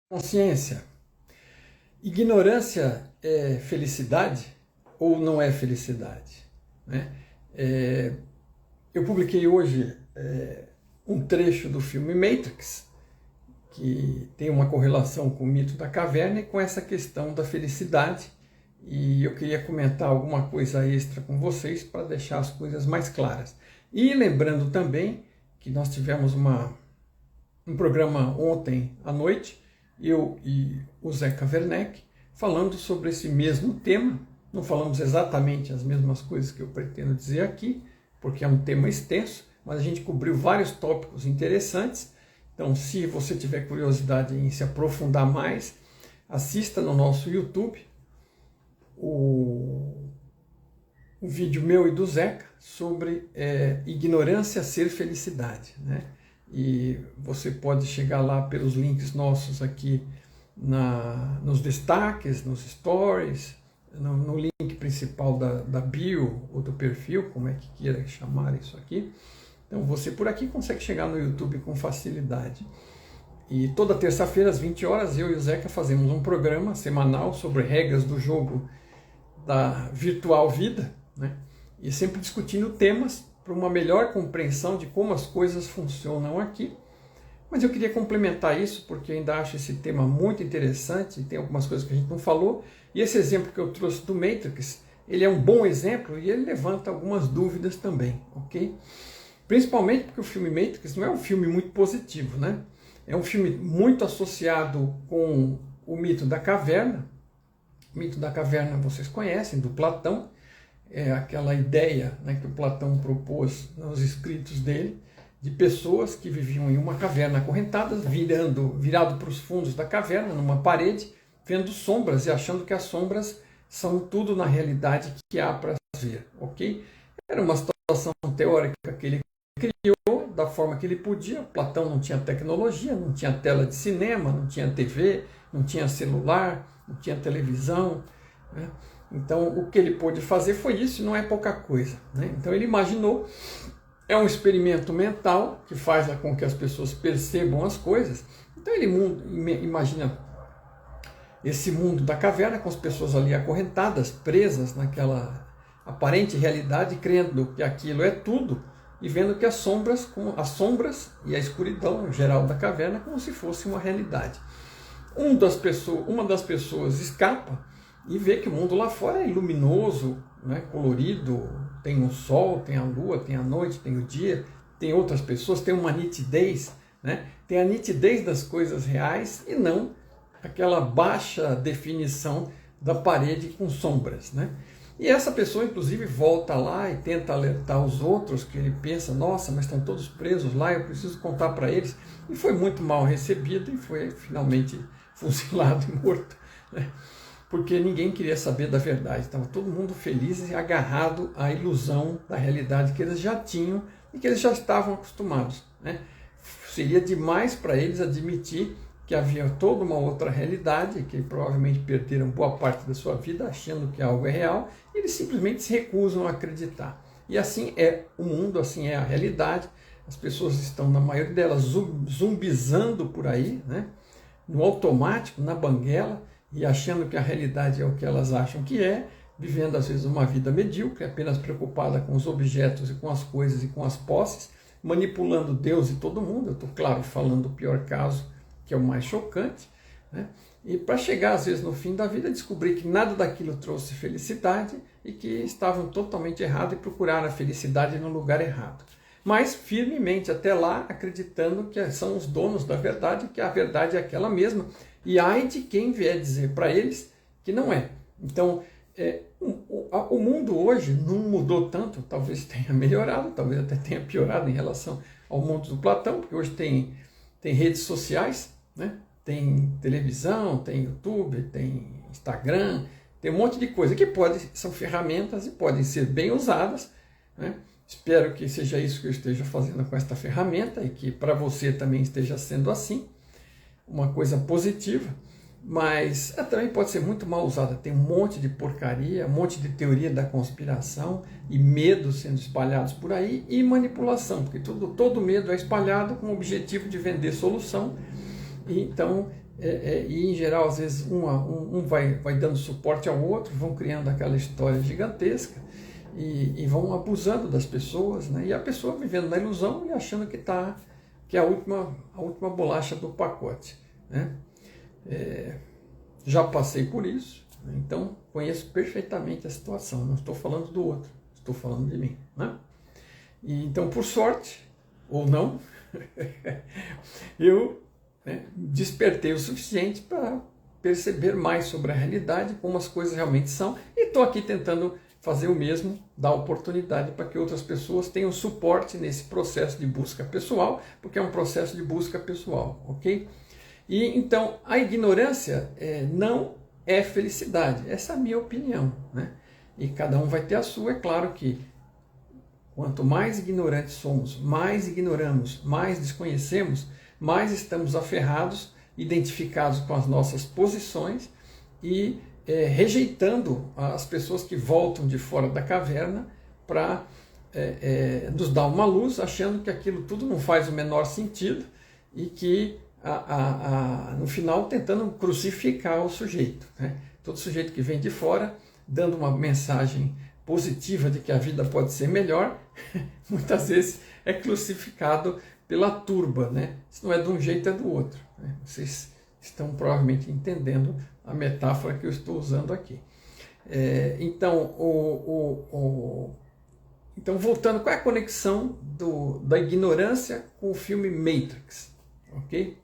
Consciência. Ignorância é felicidade ou não é felicidade? Né? Eu publiquei hoje um trecho do filme Matrix, que tem uma correlação com o mito da caverna e com essa questão da felicidade. E eu queria comentar alguma coisa extra com vocês para deixar as coisas mais claras. E lembrando também que nós tivemos um programa ontem à noite, eu e o Zeca Werneck, falando sobre esse mesmo tema. Não falamos exatamente as mesmas coisas que eu pretendo dizer aqui, porque é um tema extenso, mas a gente cobriu vários tópicos interessantes. Então, se você tiver curiosidade em se aprofundar mais, assista no nosso YouTube o vídeo meu e do Zeca sobre ignorância ser felicidade, né? E você pode chegar lá pelos links nossos aqui nos destaques, nos stories, no link principal da bio ou do perfil, como é que queira chamar isso aqui. Então você por aqui consegue chegar no YouTube com facilidade. E toda terça-feira às 20 horas eu e o Zeca fazemos um programa semanal sobre regras do jogo da virtual vida, né? E sempre discutindo temas para uma melhor compreensão de como as coisas funcionam aqui. Mas eu queria complementar isso porque eu ainda acho esse tema muito interessante, tem algumas coisas que a gente não falou, e esse exemplo que eu trouxe do Matrix, ele é um bom exemplo e ele levanta algumas dúvidas também, ok? Principalmente porque o filme Matrix não é um filme muito positivo, né? É um filme muito associado com o mito da caverna. O mito da caverna vocês conhecem, do Platão. É aquela ideia, né, que o Platão propôs nos escritos dele, de pessoas que viviam em uma caverna acorrentadas, virado para os fundos da caverna, numa parede, vendo sombras e achando que as sombras são tudo na realidade que há para ver, ok? Era uma situação teórica que ele criou da forma que ele podia. Platão não tinha tecnologia, não tinha tela de cinema, não tinha TV, não tinha celular, não tinha televisão, né? Então, o que ele pôde fazer foi isso, e não é pouca coisa, né? Então, ele imaginou, é um experimento mental que faz com que as pessoas percebam as coisas. Então, ele imagina esse mundo da caverna com as pessoas ali acorrentadas, presas naquela aparente realidade, crendo que aquilo é tudo e vendo que as sombras e a escuridão geral da caverna como se fosse uma realidade. Uma das pessoas escapa e vê que o mundo lá fora é luminoso, né, colorido, tem o sol, tem a lua, tem a noite, tem o dia, tem outras pessoas, tem uma nitidez, né, tem a nitidez das coisas reais e não aquela baixa definição da parede com sombras, né? E essa pessoa, inclusive, volta lá e tenta alertar os outros, que ele pensa, nossa, mas estão todos presos lá, eu preciso contar para eles. E foi muito mal recebido e foi finalmente fuzilado e morto, né? Porque ninguém queria saber da verdade. Estava todo mundo feliz e agarrado à ilusão da realidade que eles já tinham e que eles já estavam acostumados, né? Seria demais para eles admitir que havia toda uma outra realidade, que provavelmente perderam boa parte da sua vida achando que algo é real, e eles simplesmente se recusam a acreditar. E assim é o mundo, assim é a realidade. As pessoas estão, na maioria delas, zumbizando por aí, né? No automático, na banguela, e achando que a realidade é o que elas acham que é, vivendo às vezes uma vida medíocre, apenas preocupada com os objetos e com as coisas e com as posses, manipulando Deus e todo mundo. Eu estou, claro, falando do pior caso, que é o mais chocante, né? E para chegar às vezes no fim da vida, descobrir que nada daquilo trouxe felicidade e que estavam totalmente errados e procuraram a felicidade no lugar errado. Mas firmemente até lá, acreditando que são os donos da verdade, que a verdade é aquela mesma, e ai de quem vier dizer para eles que não é. Então, o mundo hoje não mudou tanto, talvez tenha melhorado, talvez até tenha piorado em relação ao mundo do Platão, porque hoje tem redes sociais, né? Tem televisão, tem YouTube, tem Instagram, tem um monte de coisa que são ferramentas e podem ser bem usadas, né? Espero que seja isso que eu esteja fazendo com esta ferramenta e que para você também esteja sendo assim, uma coisa positiva, mas também pode ser muito mal usada. Tem um monte de porcaria, um monte de teoria da conspiração e medo sendo espalhados por aí e manipulação, porque todo medo é espalhado com o objetivo de vender solução. E então e em geral, às vezes, um vai dando suporte ao outro, vão criando aquela história gigantesca e vão abusando das pessoas, né? E a pessoa vivendo na ilusão e achando que é a última bolacha do pacote, né? Já passei por isso, né? Então conheço perfeitamente a situação, não estou falando do outro, estou falando de mim, né? E, então, por sorte, ou não, eu despertei o suficiente para perceber mais sobre a realidade, como as coisas realmente são, e estou aqui tentando fazer o mesmo, dar oportunidade para que outras pessoas tenham suporte nesse processo de busca pessoal, porque é um processo de busca pessoal, ok? E então, a ignorância não é felicidade, essa é a minha opinião, né? E cada um vai ter a sua. É claro que quanto mais ignorantes somos, mais ignoramos, mais desconhecemos, mais estamos aferrados, identificados com as nossas posições e rejeitando as pessoas que voltam de fora da caverna para nos dar uma luz, achando que aquilo tudo não faz o menor sentido e que, no final, tentando crucificar o sujeito, né? Todo sujeito que vem de fora, dando uma mensagem positiva de que a vida pode ser melhor, muitas vezes é crucificado pela turba, né? Se não é de um jeito, é do outro, né? Vocês estão provavelmente entendendo a metáfora que eu estou usando aqui. Então, então, voltando, qual é a conexão da ignorância com o filme Matrix? Ok?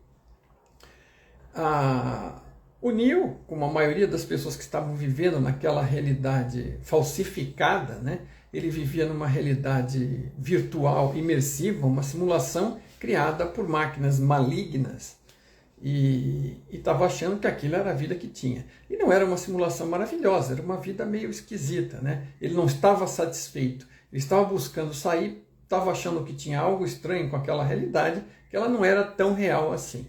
O Neo, como a maioria das pessoas que estavam vivendo naquela realidade falsificada, né? Ele vivia numa realidade virtual imersiva, uma simulação criada por máquinas malignas, e estava achando que aquilo era a vida que tinha. E não era uma simulação maravilhosa, era uma vida meio esquisita, né? Ele não estava satisfeito, ele estava buscando sair, estava achando que tinha algo estranho com aquela realidade, que ela não era tão real assim.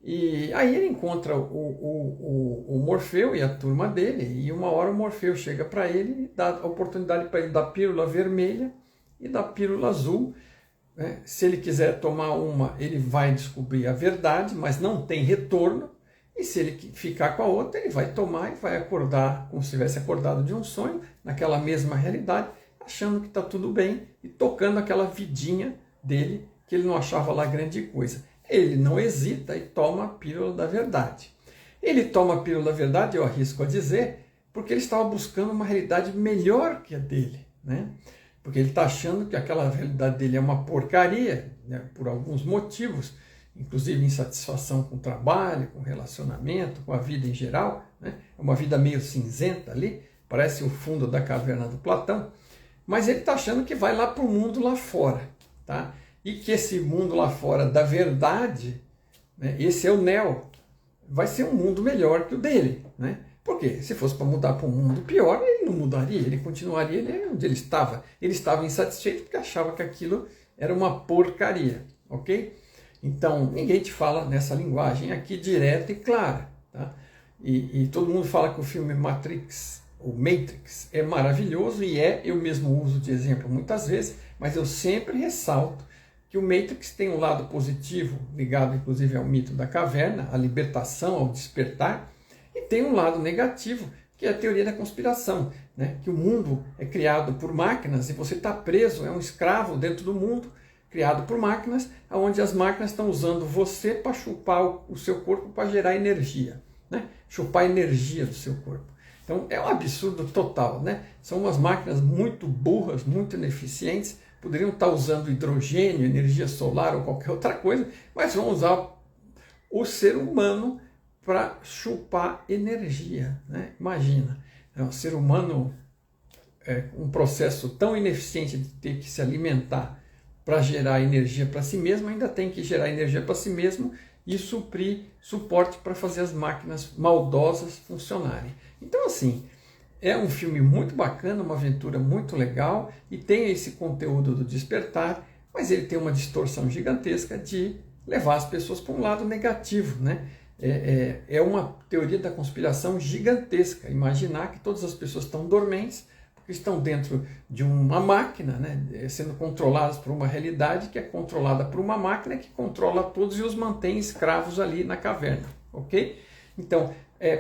E aí ele encontra o Morfeu e a turma dele, e uma hora o Morfeu chega para ele e dá a oportunidade para ele da pílula vermelha e da pílula azul, né? Se ele quiser tomar uma, ele vai descobrir a verdade, mas não tem retorno, e se ele ficar com a outra, ele vai tomar e vai acordar como se tivesse acordado de um sonho, naquela mesma realidade, achando que está tudo bem e tocando aquela vidinha dele, que ele não achava lá grande coisa. Ele não hesita e toma a pílula da verdade. Ele toma a pílula da verdade, eu arrisco a dizer, porque ele estava buscando uma realidade melhor que a dele, né? Porque ele está achando que aquela realidade dele é uma porcaria, né? Por alguns motivos, inclusive insatisfação com o trabalho, com o relacionamento, com a vida em geral, né? É uma vida meio cinzenta ali, parece o fundo da caverna do Platão, mas ele está achando que vai lá para o mundo lá fora, tá? E que esse mundo lá fora da verdade, né, esse é o Neo, vai ser um mundo melhor que o dele, né? Porque se fosse para mudar para um mundo pior, ele não mudaria, ele continuaria onde ele estava. Ele estava insatisfeito porque achava que aquilo era uma porcaria, ok? Então, ninguém te fala nessa linguagem aqui direta e clara, tá? E todo mundo fala que o filme Matrix, o Matrix, é maravilhoso, e eu mesmo uso de exemplo muitas vezes, mas eu sempre ressalto que o Matrix tem um lado positivo, ligado inclusive ao mito da caverna, à libertação, ao despertar, e tem um lado negativo, que é a teoria da conspiração, né? Que o mundo é criado por máquinas e você está preso, é um escravo dentro do mundo, criado por máquinas, onde as máquinas estão usando você para chupar o seu corpo para gerar energia, né? Chupar a energia do seu corpo. Então é um absurdo total, né? São umas máquinas muito burras, muito ineficientes, poderiam estar usando hidrogênio, energia solar ou qualquer outra coisa, mas vão usar o ser humano para chupar energia, né? Imagina, um ser humano um processo tão ineficiente de ter que se alimentar para gerar energia para si mesmo, ainda tem que gerar energia para si mesmo e suprir suporte para fazer as máquinas maldosas funcionarem. Então, assim, é um filme muito bacana, uma aventura muito legal, e tem esse conteúdo do despertar, mas ele tem uma distorção gigantesca de levar as pessoas para um lado negativo, né? É uma teoria da conspiração gigantesca, imaginar que todas as pessoas estão dormentes, porque estão dentro de uma máquina, né? Sendo controladas por uma realidade que é controlada por uma máquina que controla todos e os mantém escravos ali na caverna. ok? Então,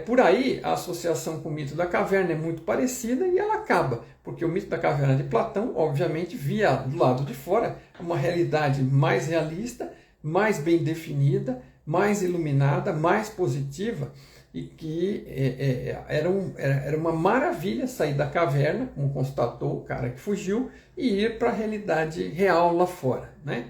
por aí a associação com o mito da caverna é muito parecida e ela acaba, porque o mito da caverna de Platão, obviamente, via do lado de fora uma realidade mais realista, mais bem definida, mais iluminada, mais positiva, e que era uma maravilha sair da caverna, como constatou o cara que fugiu, e ir para a realidade real lá fora, né?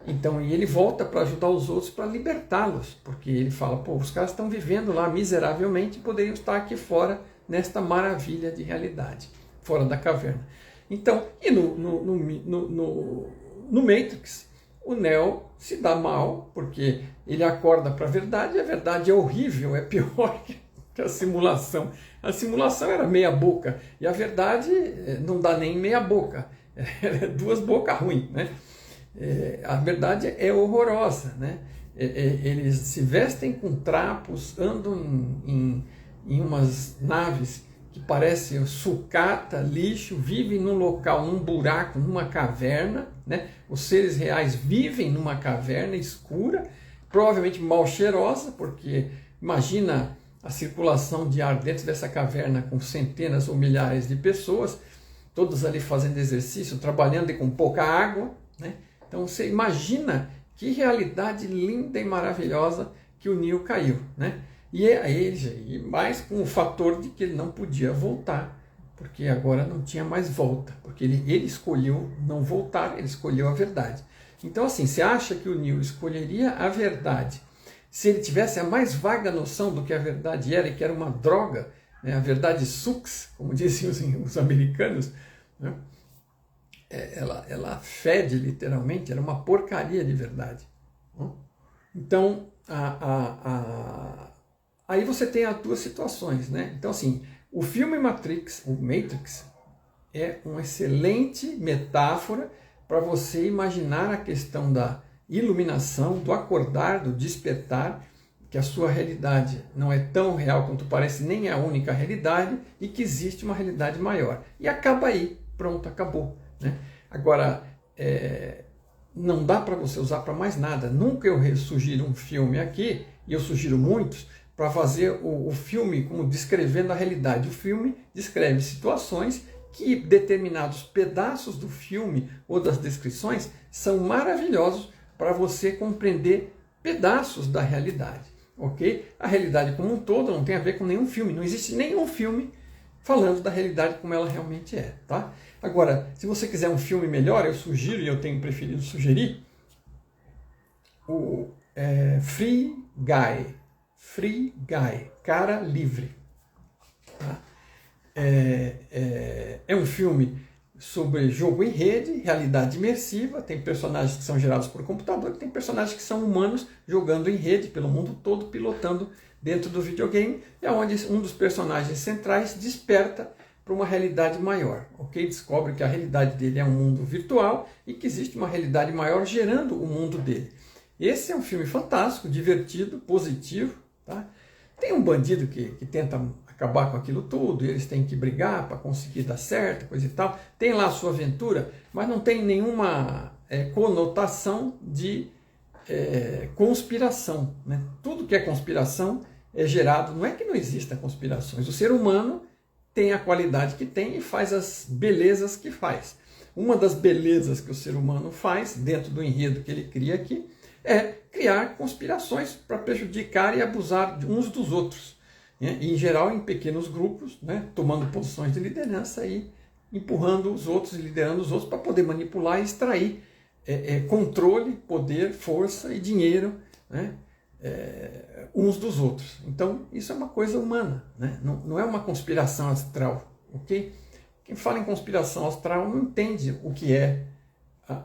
Então, e ele volta para ajudar os outros, para libertá-los, porque ele fala, pô, os caras estão vivendo lá miseravelmente e poderiam estar aqui fora, nesta maravilha de realidade, fora da caverna. Então, e no Matrix, o Neo se dá mal, porque ele acorda para a verdade, e a verdade é horrível, é pior que a simulação. A simulação era meia boca, e a verdade não dá nem meia boca, é duas bocas ruins, né? A verdade é horrorosa, né? Eles se vestem com trapos, andam em umas naves que parecem sucata, lixo, vivem num local, num buraco, numa caverna, né? Os seres reais vivem numa caverna escura, provavelmente mal cheirosa, porque imagina a circulação de ar dentro dessa caverna com centenas ou milhares de pessoas, todas ali fazendo exercício, trabalhando e com pouca água, né? Então você imagina que realidade linda e maravilhosa que o Neo caiu, né? E mais com o fator de que ele não podia voltar, porque agora não tinha mais volta, porque ele escolheu não voltar, ele escolheu a verdade. Então assim, você acha que o Neo escolheria a verdade se ele tivesse a mais vaga noção do que a verdade era, e que era uma droga, né? A verdade sucks, como dizem os americanos, né? Ela fede literalmente, era uma porcaria de verdade. Então, aí você tem as duas situações, né? Então, assim, o filme Matrix, o Matrix, é uma excelente metáfora para você imaginar a questão da iluminação, do acordar, do despertar, que a sua realidade não é tão real quanto parece, nem é a única realidade, e que existe uma realidade maior. E acaba aí, pronto, acabou, né? Agora, não dá para você usar para mais nada. Nunca eu sugiro um filme aqui, e eu sugiro muitos, para fazer o filme como descrevendo a realidade. O filme descreve situações que determinados pedaços do filme ou das descrições são maravilhosos para você compreender pedaços da realidade, ok? A realidade como um todo não tem a ver com nenhum filme, não existe nenhum filme falando da realidade como ela realmente é, tá? Agora, se você quiser um filme melhor, eu sugiro, e eu tenho preferido sugerir, o Free Guy, Cara Livre. Tá? É um filme sobre jogo em rede, realidade imersiva, tem personagens que são gerados por computador, tem personagens que são humanos jogando em rede pelo mundo todo, pilotando dentro do videogame, é onde um dos personagens centrais desperta para uma realidade maior, ok? Descobre que a realidade dele é um mundo virtual e que existe uma realidade maior gerando o mundo dele. Esse é um filme fantástico, divertido, positivo, tá? Tem um bandido que tenta acabar com aquilo tudo, e eles têm que brigar para conseguir dar certo, coisa e tal. Tem lá a sua aventura, mas não tem nenhuma conotação de conspiração, né? Tudo que é conspiração é gerado, não é que não exista conspirações, o ser humano tem a qualidade que tem e faz as belezas que faz. Uma das belezas que o ser humano faz, dentro do enredo que ele cria aqui, é criar conspirações para prejudicar e abusar uns dos outros. Né? E, em geral, em pequenos grupos, né? Tomando posições de liderança e empurrando os outros e liderando os outros para poder manipular e extrair controle, poder, força e dinheiro, né? Uns dos outros. Então, isso é uma coisa humana, né? Não é uma conspiração astral, ok? Quem fala em conspiração astral não entende o que é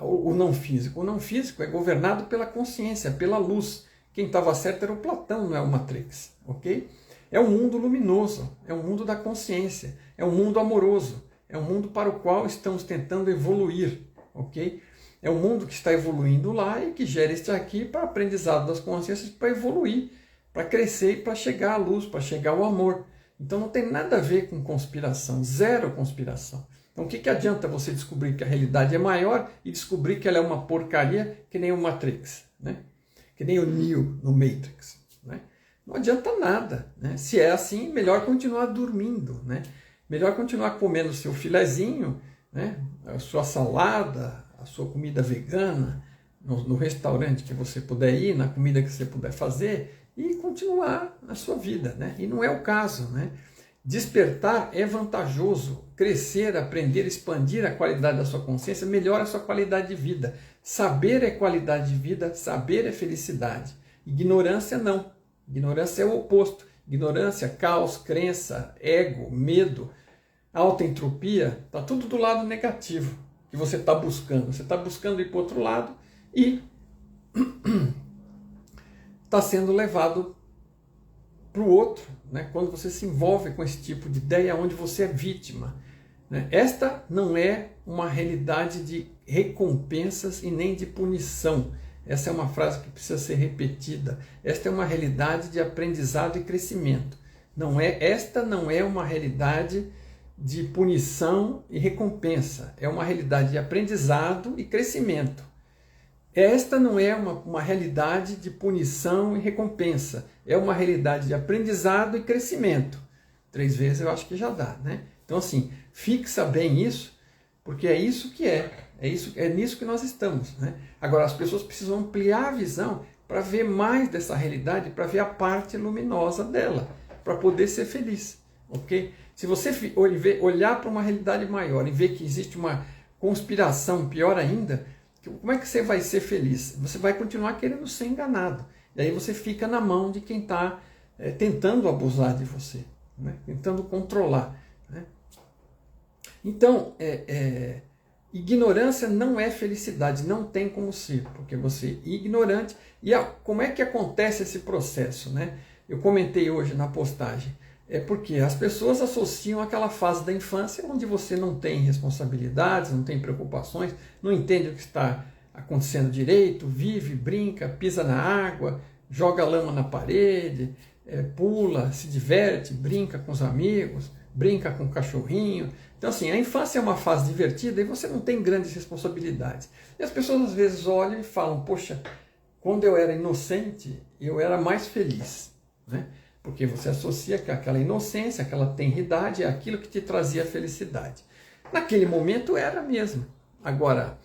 o não físico. O não físico é governado pela consciência, pela luz. Quem estava certo era o Platão, não é o Matrix, ok? É um mundo luminoso, é um mundo da consciência, é um mundo amoroso, é um mundo para o qual estamos tentando evoluir, ok? É um mundo que está evoluindo lá e que gera este aqui para aprendizado das consciências, para evoluir, para crescer e para chegar à luz, para chegar ao amor. Então não tem nada a ver com conspiração, zero conspiração. Então o que adianta você descobrir que a realidade é maior e descobrir que ela é uma porcaria que nem o Matrix, né? Que nem o Neo no Matrix, né? não adianta nada, né? Se é assim, melhor continuar dormindo, né? Melhor continuar comendo o seu filezinho, né? A sua salada, a sua comida vegana, no restaurante que você puder ir, na comida que você puder fazer, e continuar a sua vida, né? E não é o caso, né? Despertar é vantajoso, crescer, aprender, expandir a qualidade da sua consciência melhora a sua qualidade de vida. Saber é qualidade de vida, saber é felicidade. Ignorância não. Ignorância é o oposto. Ignorância, caos, crença, ego, medo, alta entropia, está tudo do lado negativo que você está buscando. Você está buscando ir para o outro lado e está sendo levado para o outro, né? Quando você se envolve com esse tipo de ideia onde você é vítima, né? Esta não é uma realidade de recompensas e nem de punição. Essa é uma frase que precisa ser repetida. Esta é uma realidade de aprendizado e crescimento. Esta não é uma realidade de punição e recompensa. É uma realidade de aprendizado e crescimento. Esta não é uma realidade de punição e recompensa. É uma realidade de aprendizado e crescimento. 3 vezes eu acho que já dá, né? Então, assim, fixa bem isso, porque é isso que é. É nisso que nós estamos, né? Agora, as pessoas precisam ampliar a visão para ver mais dessa realidade, para ver a parte luminosa dela, para poder ser feliz, ok? Se você olhar para uma realidade maior e ver que existe uma conspiração, pior ainda, como é que você vai ser feliz? Você vai continuar querendo ser enganado. E aí você fica na mão de quem está tentando abusar de você, né? Tentando controlar, né? Então, ignorância não é felicidade, não tem como ser, porque você é ignorante. E como é que acontece esse processo, né? Eu comentei hoje na postagem. É porque as pessoas associam aquela fase da infância onde você não tem responsabilidades, não tem preocupações, não entende o que está acontecendo direito, vive, brinca, pisa na água, joga lama na parede, pula, se diverte, brinca com os amigos, brinca com o cachorrinho. Então, assim, a infância é uma fase divertida e você não tem grandes responsabilidades. E as pessoas às vezes olham e falam, poxa, quando eu era inocente, eu era mais feliz, né? Porque você associa que aquela inocência, aquela tenridade é aquilo que te trazia felicidade. Naquele momento era mesmo. Agora,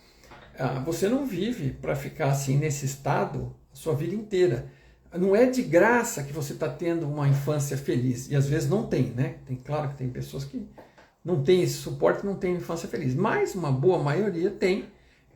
você não vive para ficar assim nesse estado a sua vida inteira. Não é de graça que você está tendo uma infância feliz. E às vezes não tem, né? Claro que tem pessoas que não têm esse suporte, não têm infância feliz. Mas uma boa maioria tem,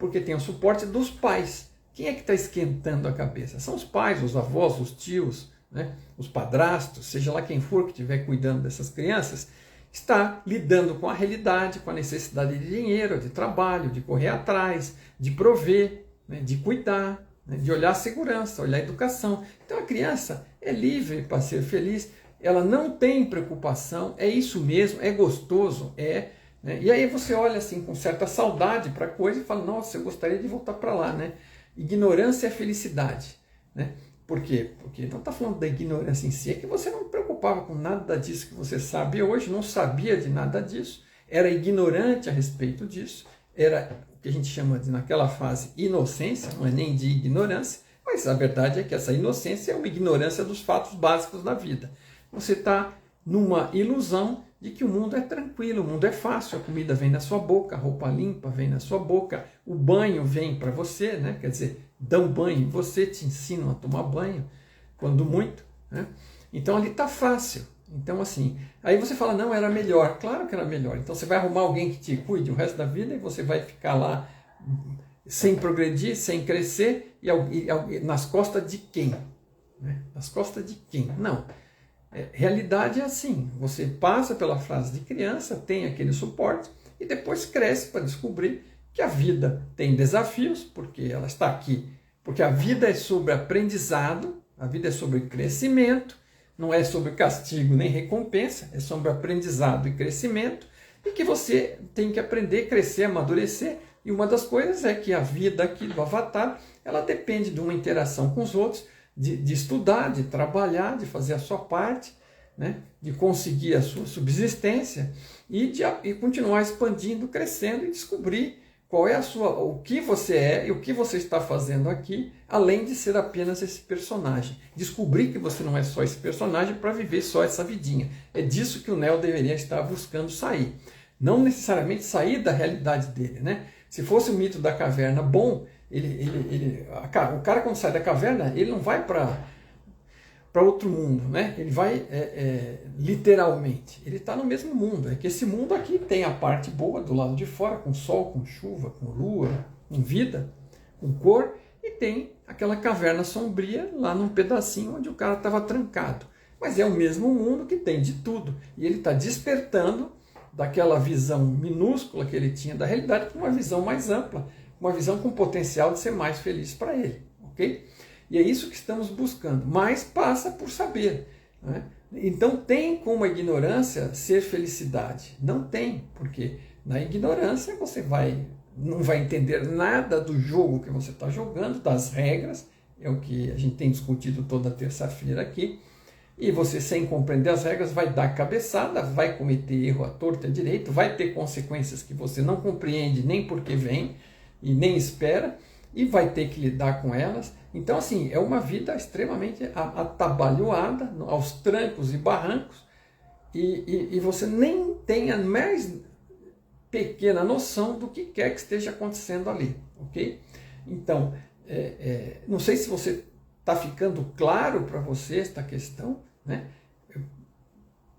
porque tem o suporte dos pais. Quem é que está esquentando a cabeça? São os pais, os avós, os tios, né? Os padrastos, seja lá quem for que estiver cuidando dessas crianças, está lidando com a realidade, com a necessidade de dinheiro, de trabalho, de correr atrás, de prover, né? De cuidar, né? De olhar a segurança, olhar a educação. Então a criança é livre para ser feliz, ela não tem preocupação, é isso mesmo, é gostoso, né? E aí você olha assim com certa saudade para a coisa e fala, nossa, eu gostaria de voltar para lá, né? Ignorância é felicidade, né? Por quê? Porque não está falando da ignorância em si, é que você não preocupava com nada disso que você sabe hoje, não sabia de nada disso, era ignorante a respeito disso, era o que a gente chama de, naquela fase, inocência, não é nem de ignorância, mas a verdade é que essa inocência é uma ignorância dos fatos básicos da vida. Você está numa ilusão de que o mundo é tranquilo, o mundo é fácil, a comida vem na sua boca, a roupa limpa vem na sua boca, o banho vem para você, né? Quer dizer, dão banho, você te ensinam a tomar banho, quando muito, né? Então ali está fácil. Então assim, aí você fala, não, era melhor. Claro que era melhor. Então você vai arrumar alguém que te cuide o resto da vida e você vai ficar lá sem progredir, sem crescer, e nas costas de quem? Né? Nas costas de quem? Não. Realidade é assim, você passa pela fase de criança, tem aquele suporte e depois cresce para descobrir que a vida tem desafios, porque ela está aqui, porque a vida é sobre aprendizado, a vida é sobre crescimento, não é sobre castigo nem recompensa, é sobre aprendizado e crescimento, e que você tem que aprender, crescer, amadurecer, e uma das coisas é que a vida aqui do Avatar, ela depende de uma interação com os outros, de estudar, de trabalhar, de fazer a sua parte, né? De conseguir a sua subsistência e continuar expandindo, crescendo e descobrir qual é o que você é e o que você está fazendo aqui, além de ser apenas esse personagem. Descobrir que você não é só esse personagem para viver só essa vidinha. É disso que o Neo deveria estar buscando sair. Não necessariamente sair da realidade dele, né? Se fosse o mito da caverna bom, o cara quando sai da caverna, ele não vai para outro mundo, né? Ele vai literalmente, ele está no mesmo mundo. É que esse mundo aqui tem a parte boa do lado de fora, com sol, com chuva, com lua, com vida, com cor, e tem aquela caverna sombria lá num pedacinho onde o cara estava trancado. Mas é o mesmo mundo que tem de tudo, e ele está despertando daquela visão minúscula que ele tinha da realidade para uma visão mais ampla, uma visão com potencial de ser mais feliz para ele, ok? E é isso que estamos buscando, mas passa por saber, né? Então tem como a ignorância ser felicidade? Não tem, porque na ignorância você não vai entender nada do jogo que você está jogando, das regras, é o que a gente tem discutido toda terça-feira aqui, e você, sem compreender as regras, vai dar cabeçada, vai cometer erro à torta e à direita, vai ter consequências que você não compreende nem porque vem e nem espera, e vai ter que lidar com elas. Então, assim, é uma vida extremamente atabalhoada, aos trancos e barrancos, e você nem tem a mais pequena noção do que quer que esteja acontecendo ali, ok? Então, não sei se você está ficando claro para você esta questão, né?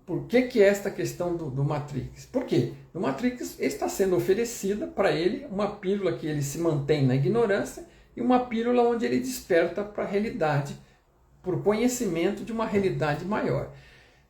Por que é esta questão do Matrix? Por quê? No Matrix está sendo oferecida para ele uma pílula que ele se mantém na ignorância e uma pílula onde ele desperta para a realidade, por conhecimento de uma realidade maior,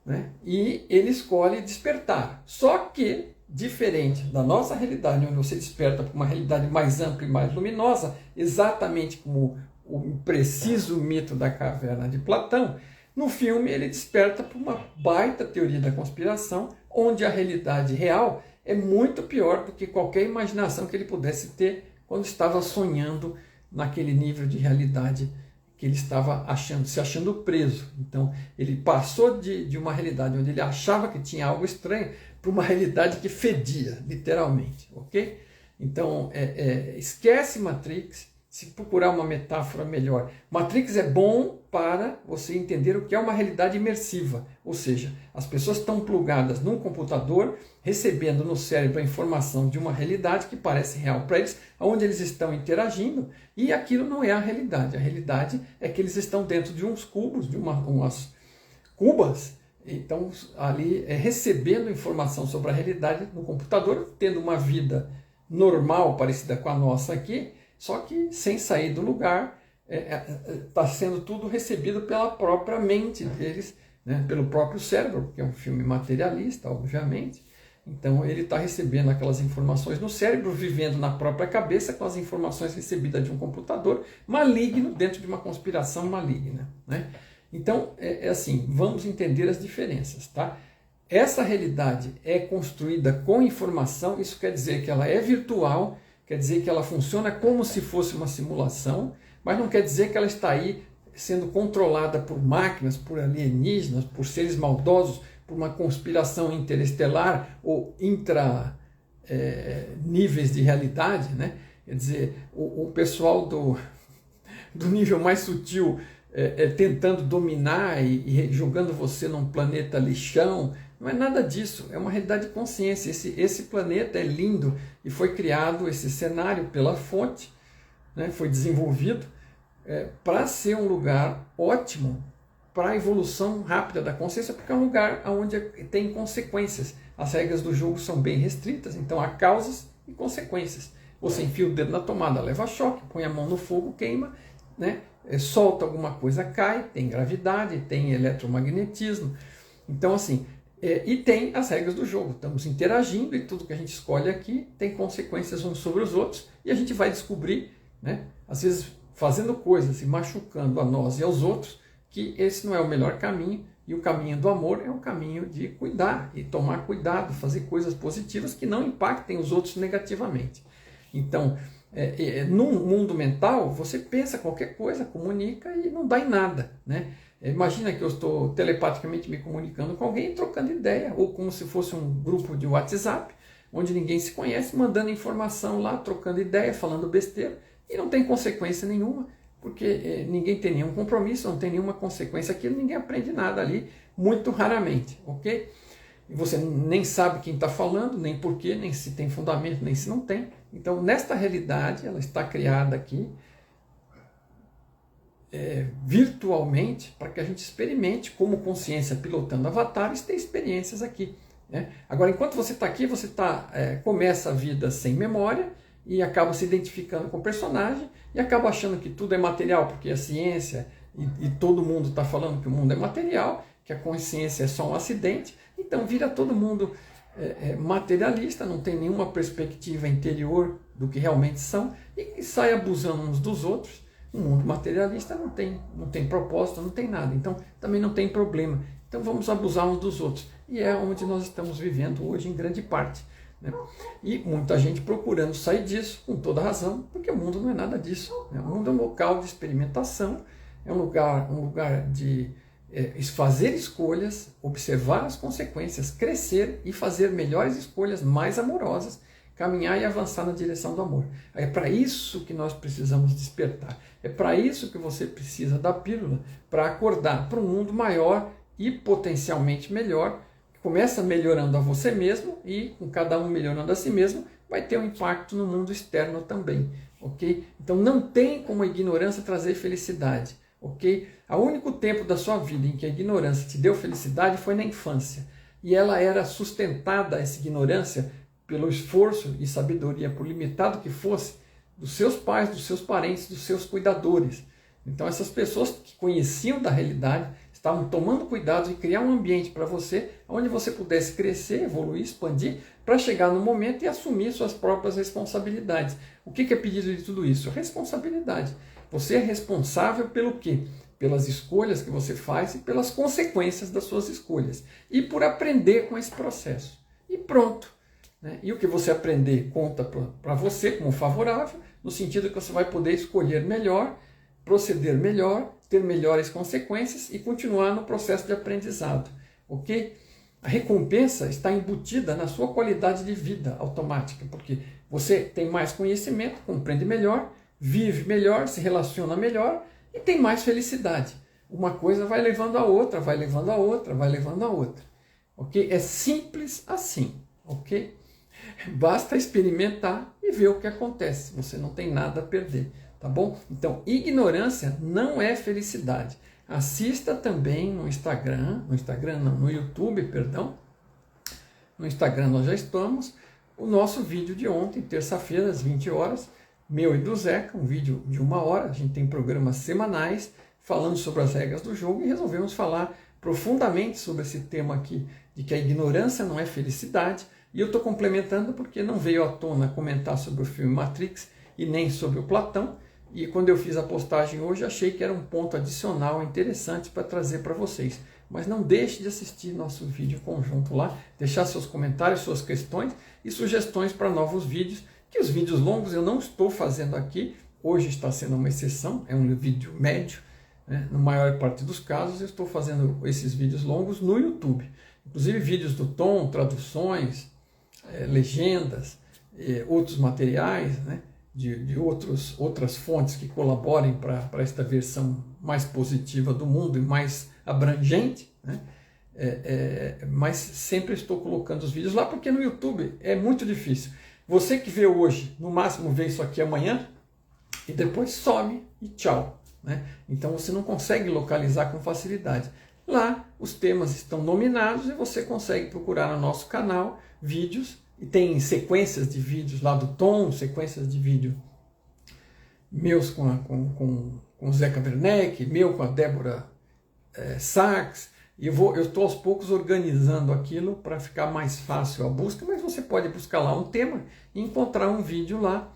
né? E ele escolhe despertar. Só que, diferente da nossa realidade, onde você desperta para uma realidade mais ampla e mais luminosa, exatamente como o preciso mito da caverna de Platão, no filme ele desperta para uma baita teoria da conspiração, onde a realidade real é muito pior do que qualquer imaginação que ele pudesse ter quando estava sonhando naquele nível de realidade que ele estava se achando preso. Então ele passou de uma realidade onde ele achava que tinha algo estranho para uma realidade que fedia, literalmente, ok? Então esquece Matrix. Se procurar uma metáfora melhor, Matrix é bom para você entender o que é uma realidade imersiva, ou seja, as pessoas estão plugadas num computador, recebendo no cérebro a informação de uma realidade que parece real para eles, onde eles estão interagindo, e aquilo não é a realidade. A realidade é que eles estão dentro de uns cubos, de umas cubas, então ali recebendo informação sobre a realidade no computador, tendo uma vida normal, parecida com a nossa aqui, só que sem sair do lugar, está sendo tudo recebido pela própria mente deles, né? Pelo próprio cérebro, que é um filme materialista, obviamente. Então ele está recebendo aquelas informações no cérebro, vivendo na própria cabeça com as informações recebidas de um computador maligno dentro de uma conspiração maligna, né? Então assim, vamos entender as diferenças, tá? Essa realidade é construída com informação, isso quer dizer que ela é virtual, quer dizer que ela funciona como se fosse uma simulação, mas não quer dizer que ela está aí sendo controlada por máquinas, por alienígenas, por seres maldosos, por uma conspiração interestelar ou intra níveis de realidade, né? Quer dizer, o pessoal do nível mais sutil tentando dominar e jogando você num planeta lixão. Não é nada disso, é uma realidade de consciência. Esse planeta é lindo e foi criado, esse cenário, pela fonte, né, foi desenvolvido para ser um lugar ótimo para a evolução rápida da consciência, porque é um lugar onde tem consequências. As regras do jogo são bem restritas, então há causas e consequências. Você enfia o dedo na tomada, leva choque, põe a mão no fogo, queima, né, solta alguma coisa, cai, tem gravidade, tem eletromagnetismo. Então, assim, e tem as regras do jogo. Estamos interagindo e tudo que a gente escolhe aqui tem consequências uns sobre os outros, e a gente vai descobrir, né, às vezes fazendo coisas e machucando a nós e aos outros, que esse não é o melhor caminho, e o caminho do amor é o caminho de cuidar e tomar cuidado, fazer coisas positivas que não impactem os outros negativamente. Então, num mundo mental, você pensa qualquer coisa, comunica e não dá em nada, né? Imagina que eu estou telepaticamente me comunicando com alguém, trocando ideia, ou como se fosse um grupo de WhatsApp, onde ninguém se conhece, mandando informação lá, trocando ideia, falando besteira, e não tem consequência nenhuma, porque ninguém tem nenhum compromisso, não tem nenhuma consequência aquilo, ninguém aprende nada ali, muito raramente, ok? E você nem sabe quem está falando, nem porquê, nem se tem fundamento, nem se não tem. Então, nesta realidade, ela está criada aqui, virtualmente, para que a gente experimente como consciência pilotando avatares, ter experiências aqui. Né? Agora, enquanto você está aqui, você começa a vida sem memória e acaba se identificando com o personagem e acaba achando que tudo é material, porque a ciência e todo mundo está falando que o mundo é material, que a consciência é só um acidente, então vira todo mundo materialista, não tem nenhuma perspectiva interior do que realmente são e sai abusando uns dos outros. O mundo materialista não tem propósito, não tem nada, então também não tem problema. Então vamos abusar uns dos outros. E é onde nós estamos vivendo hoje em grande parte. Né? E muita gente procurando sair disso, com toda razão, porque o mundo não é nada disso. Né? O mundo é um local de experimentação, é um lugar de fazer escolhas, observar as consequências, crescer e fazer melhores escolhas mais amorosas, caminhar e avançar na direção do amor. É para isso que nós precisamos despertar. É para isso que você precisa da pílula, para acordar para um mundo maior e potencialmente melhor, que começa melhorando a você mesmo e com cada um melhorando a si mesmo, vai ter um impacto no mundo externo também, ok? Então não tem como a ignorância trazer felicidade, ok? O único tempo da sua vida em que a ignorância te deu felicidade foi na infância, e ela era sustentada, essa ignorância, pelo esforço e sabedoria, por limitado que fosse, dos seus pais, dos seus parentes, dos seus cuidadores. Então essas pessoas que conheciam da realidade estavam tomando cuidado de criar um ambiente para você, onde você pudesse crescer, evoluir, expandir, para chegar no momento e assumir suas próprias responsabilidades. O que é pedido de tudo isso? Responsabilidade. Você é responsável pelo quê? Pelas escolhas que você faz e pelas consequências das suas escolhas. E por aprender com esse processo. E pronto. E o que você aprender conta para você como favorável, no sentido que você vai poder escolher melhor, proceder melhor, ter melhores consequências e continuar no processo de aprendizado, ok? A recompensa está embutida na sua qualidade de vida automática, porque você tem mais conhecimento, compreende melhor, vive melhor, se relaciona melhor e tem mais felicidade. Uma coisa vai levando a outra, vai levando a outra, vai levando a outra, ok? É simples assim, ok? Basta experimentar e ver o que acontece. Você não tem nada a perder, tá bom? Então, ignorância não é felicidade. Assista também no YouTube, perdão. No Instagram nós já estamos. O nosso vídeo de ontem, terça-feira, às 20 horas, meu e do Zeca, um vídeo de 1 hora. A gente tem programas semanais falando sobre as regras do jogo e resolvemos falar profundamente sobre esse tema aqui, de que a ignorância não é felicidade. E eu estou complementando porque não veio à tona comentar sobre o filme Matrix e nem sobre o Platão. E quando eu fiz a postagem hoje, achei que era um ponto adicional interessante para trazer para vocês. Mas não deixe de assistir nosso vídeo conjunto lá, deixar seus comentários, suas questões e sugestões para novos vídeos, que os vídeos longos eu não estou fazendo aqui. Hoje está sendo uma exceção, é um vídeo médio. Né? Na maior parte dos casos, eu estou fazendo esses vídeos longos no YouTube. Inclusive vídeos do Tom, traduções, legendas, outros materiais, né, de outras fontes que colaborem para esta versão mais positiva do mundo e mais abrangente, né, mas sempre estou colocando os vídeos lá porque no YouTube é muito difícil. Você que vê hoje, no máximo vê isso aqui amanhã e depois some e tchau. Né? Então você não consegue localizar com facilidade. Lá os temas estão nominados e você consegue procurar no nosso canal vídeos, e tem sequências de vídeos lá do Tom, sequências de vídeo meus com o Zeca Werneck, meu com a Débora Sachs, e eu estou aos poucos organizando aquilo para ficar mais fácil a busca, mas você pode buscar lá um tema e encontrar um vídeo lá,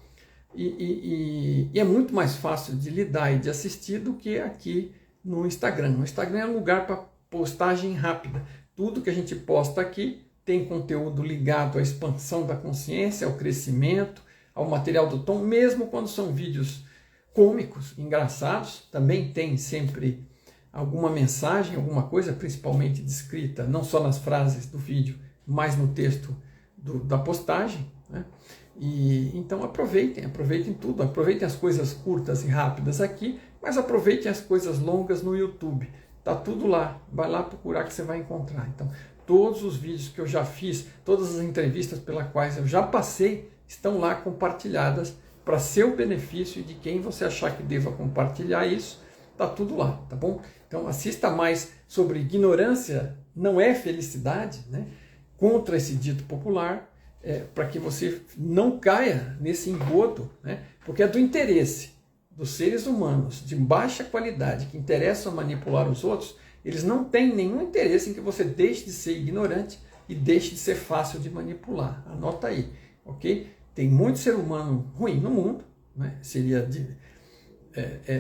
e é muito mais fácil de lidar e de assistir do que aqui no Instagram. No Instagram é um lugar para postagem rápida. Tudo que a gente posta aqui tem conteúdo ligado à expansão da consciência, ao crescimento, ao material do Tom, mesmo quando são vídeos cômicos, engraçados, também tem sempre alguma mensagem, alguma coisa, principalmente descrita, não só nas frases do vídeo, mas no texto da postagem, né? E então aproveitem tudo, aproveitem as coisas curtas e rápidas aqui, mas aproveitem as coisas longas no YouTube. Tá tudo lá, vai lá procurar que você vai encontrar. Então, todos os vídeos que eu já fiz, todas as entrevistas pelas quais eu já passei, estão lá compartilhadas para seu benefício e de quem você achar que deva compartilhar isso, tá tudo lá, tá bom? Então, assista mais sobre ignorância não é felicidade, né? Contra esse dito popular, para que você não caia nesse engodo, né? Porque é do interesse dos seres humanos de baixa qualidade que interessam a manipular os outros, eles não têm nenhum interesse em que você deixe de ser ignorante e deixe de ser fácil de manipular. Anota aí, ok? Tem muito ser humano ruim no mundo, né? Seria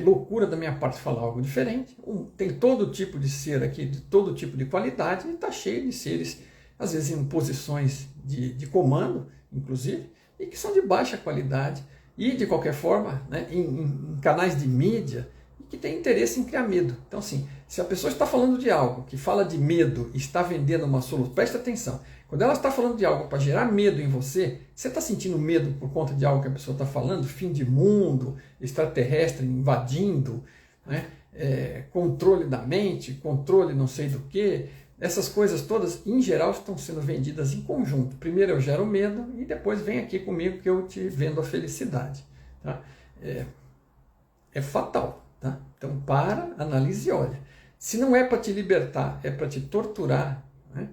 loucura da minha parte falar algo diferente. Tem todo tipo de ser aqui, de todo tipo de qualidade, e está cheio de seres, às vezes em posições de comando, inclusive, e que são de baixa qualidade, e de qualquer forma, né, em canais de mídia, e que tem interesse em criar medo. Então, assim, se a pessoa está falando de algo que fala de medo e está vendendo uma solução, presta atenção, quando ela está falando de algo para gerar medo em você, você está sentindo medo por conta de algo que a pessoa está falando, fim de mundo, extraterrestre invadindo, né, controle da mente, controle não sei do que, essas coisas todas, em geral, estão sendo vendidas em conjunto. Primeiro eu gero medo e depois vem aqui comigo que eu te vendo a felicidade. Tá? É fatal. Tá? Então analise e olha. Se não é para te libertar, é para te torturar, né?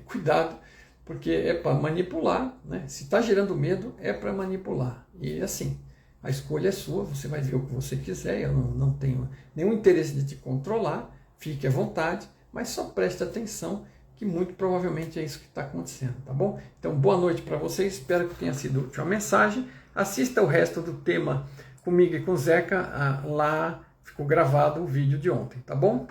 Cuidado, porque é para manipular. Né? Se está gerando medo, é para manipular. E assim, a escolha é sua, você vai ver o que você quiser, eu não tenho nenhum interesse de te controlar, fique à vontade, mas só preste atenção que muito provavelmente é isso que está acontecendo, tá bom? Então, boa noite para vocês, espero que tenha sido útil a mensagem. Assista o resto do tema comigo e com o Zeca, lá ficou gravado o vídeo de ontem, tá bom?